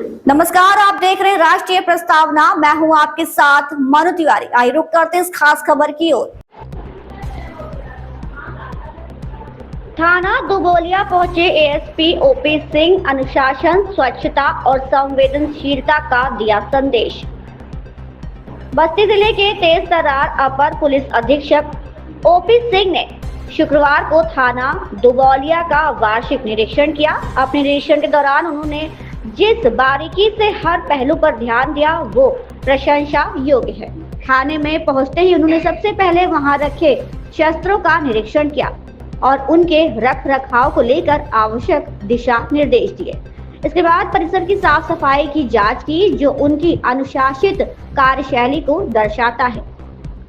नमस्कार, आप देख रहे हैं राष्ट्रीय प्रस्तावना। मैं हूं आपके साथ मनु तिवारी। आइए रुक करते हैं इस खास खबर की ओर। थाना दुबोलिया पहुंचे एएसपी ओपी सिंह अनुशासन, स्वच्छता और संवेदनशीलता का दिया संदेश। बस्ती जिले के तेज तर्रार अपर पुलिस अधीक्षक ओपी सिंह ने शुक्रवार को थाना दुबोलिया का वार्षिक निरीक्षण किया। अपने निरीक्षण के दौरान उन्होंने जिस बारीकी से हर पहलू पर ध्यान दिया वो प्रशंसा योग्य है। थाने में पहुंचते ही उन्होंने सबसे पहले वहां रखे शस्त्रों का निरीक्षण किया और उनके रख रखाव को लेकर आवश्यक दिशा निर्देश दिए। इसके बाद परिसर की साफ सफाई की जांच की, जो उनकी अनुशासित कार्यशैली को दर्शाता है।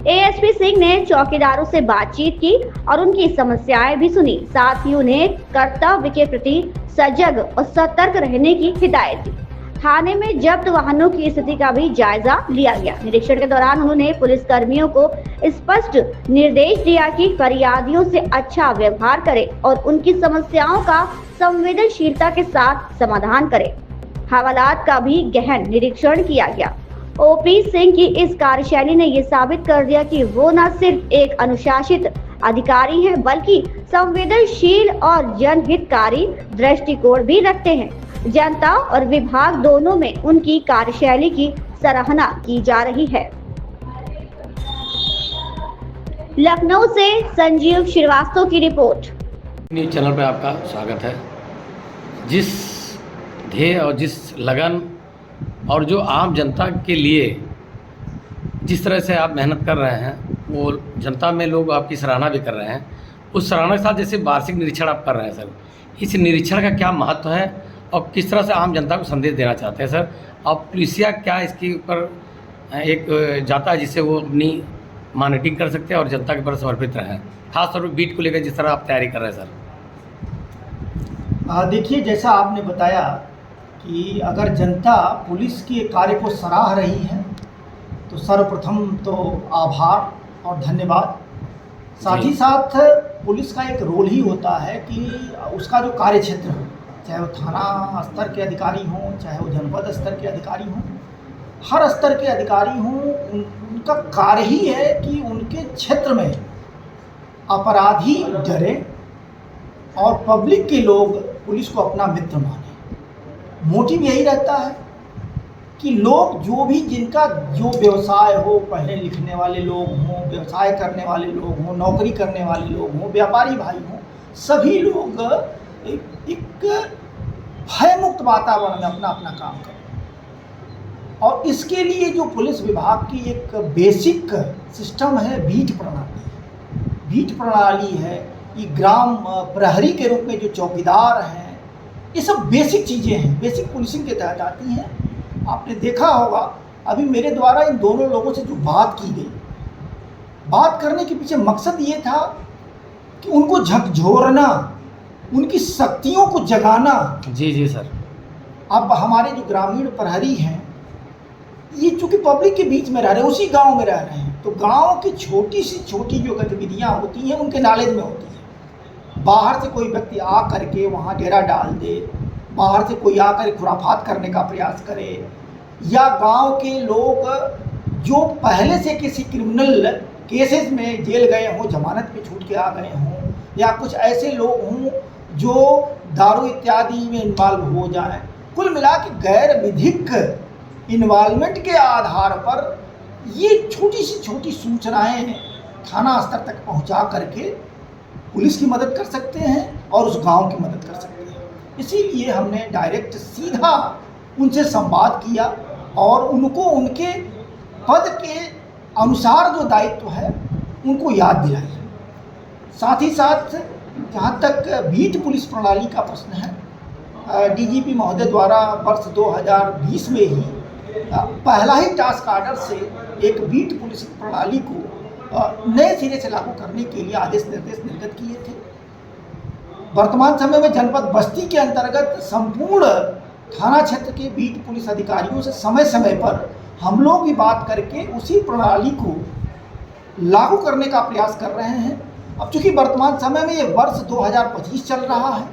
एएसपी सिंह ने चौकीदारों से बातचीत की और उनकी समस्याएं भी सुनी। साथ ही उन्हें कर्तव्य के प्रति सजग और सतर्क रहने की हिदायत दी। थाने में जब्त वाहनों की स्थिति का भी जायजा लिया गया। निरीक्षण के दौरान उन्होंने पुलिस कर्मियों को स्पष्ट निर्देश दिया कि फरियादियों से अच्छा व्यवहार करें और उनकी समस्याओं का संवेदनशीलता के साथ समाधान करें। हवालात का भी गहन निरीक्षण किया गया। ओपी सिंह की इस कार्यशैली ने ये साबित कर दिया कि वो न सिर्फ एक अनुशासित अधिकारी हैं, बल्कि संवेदनशील और जनहितकारी दृष्टिकोण भी रखते हैं। जनता और विभाग दोनों में उनकी कार्यशैली की सराहना की जा रही है। लखनऊ से संजीव श्रीवास्तव की रिपोर्ट। न्यूज़ चैनल पर आपका स्वागत है। जिस ध्येय और जिस लगन और जो आम जनता के लिए जिस तरह से आप मेहनत कर रहे हैं, वो जनता में लोग आपकी सराहना भी कर रहे हैं। उस सराहना के साथ जैसे वार्षिक निरीक्षण आप कर रहे हैं सर, इस निरीक्षण का क्या महत्व है और किस तरह से आम जनता को संदेश देना चाहते हैं सर? और पुलिसिया क्या इसके ऊपर एक जाता है जिससे वो अपनी मॉनिटरिंग कर सकते हैं और जनता के ऊपर समर्पित रहें, खासतौर पर बीट को लेकर जिस तरह आप तैयारी कर रहे हैं सर? देखिए, जैसा आपने बताया कि अगर जनता पुलिस के कार्य को सराह रही है तो सर्वप्रथम तो आभार और धन्यवाद। साथ ही साथ पुलिस का एक रोल ही होता है कि उसका जो कार्य क्षेत्र हो, चाहे वो थाना स्तर के अधिकारी हों, चाहे वो जनपद स्तर के अधिकारी हों, हर स्तर के अधिकारी हों, उनका कार्य ही है कि उनके क्षेत्र में अपराधी डरे और पब्लिक के लोग पुलिस को अपना मित्र माने। मोटिव यही रहता है कि लोग जिनका जो व्यवसाय हो, पढ़ने लिखने वाले लोग हों, व्यवसाय करने वाले लोग हों, नौकरी करने वाले लोग हों, व्यापारी भाई हों, सभी लोग एक भय मुक्त वातावरण में अपना अपना काम करें। और इसके लिए जो पुलिस विभाग की एक बेसिक सिस्टम है बीट प्रणाली। बीट प्रणाली है, ये ग्राम प्रहरी के रूप में जो चौकीदार हैं, ये सब बेसिक चीज़ें हैं, बेसिक पुलिसिंग के तहत आती हैं। आपने देखा होगा अभी मेरे द्वारा इन दोनों लोगों से जो बात की गई, बात करने के पीछे मकसद ये था कि उनको झकझोरना, उनकी शक्तियों को जगाना। जी जी सर। अब हमारे जो ग्रामीण प्रहरी हैं, ये चूँकि पब्लिक के बीच में रह रहे हैं, उसी गांव में रह रहे हैं, तो गांव की छोटी से छोटी जो गतिविधियां होती हैं उनके नॉलेज में होती हैं। बाहर से कोई व्यक्ति आ करके वहाँ डेरा डाल दे, बाहर से कोई आकर खुराफात करने का प्रयास करे, या गांव के लोग जो पहले से किसी क्रिमिनल केसेस में जेल गए हों, जमानत पे छूट के आ गए हों, या कुछ ऐसे लोग हों जो दारू इत्यादि में इन्वॉल्व हो जाएं, कुल मिला के गैर विधिक इन्वॉल्वमेंट के आधार पर ये छोटी से छोटी सूचनाएं थाना स्तर तक पहुंचा करके पुलिस की मदद कर सकते हैं और उस गांव की मदद कर सकते हैं। इसीलिए हमने डायरेक्ट सीधा उनसे संवाद किया और उनको उनके पद के अनुसार जो दायित्व है उनको याद दिलाई। साथ ही साथ जहाँ तक बीट पुलिस प्रणाली का प्रश्न है, डीजीपी महोदय द्वारा वर्ष 2020 में ही पहला ही टास्क ऑर्डर से एक बीट पुलिस प्रणाली को नए सिरे से लागू करने के लिए आदेश निर्देश निर्गत किए थे। वर्तमान समय में जनपद बस्ती के अंतर्गत संपूर्ण थाना क्षेत्र के बीट पुलिस अधिकारियों से समय समय पर हम लोग भी बात करके उसी प्रणाली को लागू करने का प्रयास कर रहे हैं। अब चूंकि वर्तमान समय में ये वर्ष 2025 चल रहा है,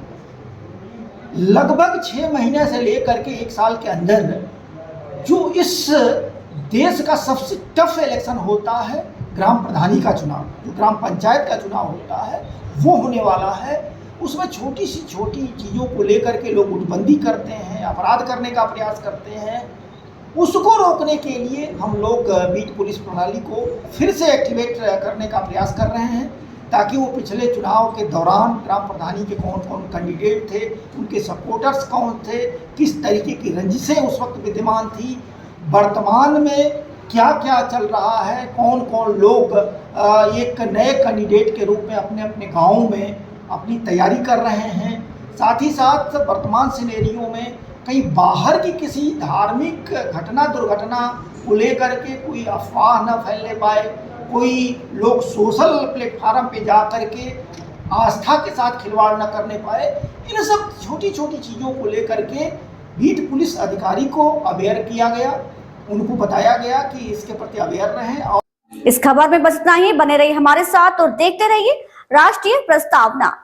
लगभग 6 महीने से लेकर के 1 साल के अंदर जो इस देश का सबसे टफ इलेक्शन होता है, ग्राम प्रधानी का चुनाव, जो ग्राम पंचायत का चुनाव होता है, वो होने वाला है। उसमें छोटी सी छोटी चीज़ों को लेकर के लोग गुटबंदी करते हैं, अपराध करने का प्रयास करते हैं। उसको रोकने के लिए हम लोग बीट पुलिस प्रणाली को फिर से एक्टिवेट करने का प्रयास कर रहे हैं, ताकि वो पिछले चुनाव के दौरान ग्राम प्रधानी के कौन कौन कैंडिडेट थे, उनके सपोर्टर्स कौन थे, किस तरीके की रंजिशें उस वक्त विद्यमान थी, वर्तमान में क्या क्या चल रहा है, कौन कौन लोग एक नए कैंडिडेट के रूप में अपने अपने गाँव में अपनी तैयारी कर रहे हैं। साथ ही साथ वर्तमान सिनेरियो में कहीं बाहर की किसी धार्मिक घटना दुर्घटना को लेकर के कोई अफवाह न फैलने पाए, कोई लोग सोशल प्लेटफार्म पे जा कर के आस्था के साथ खिलवाड़ न करने पाए। इन सब छोटी छोटी चीज़ों को लेकर के बीट पुलिस अधिकारी को अवेयर किया गया, उनको बताया गया कि इसके प्रति अवेयर रहें। और इस खबर में बस इतना ही। बने रहिए हमारे साथ और देखते रहिए राष्ट्रीय प्रस्तावना।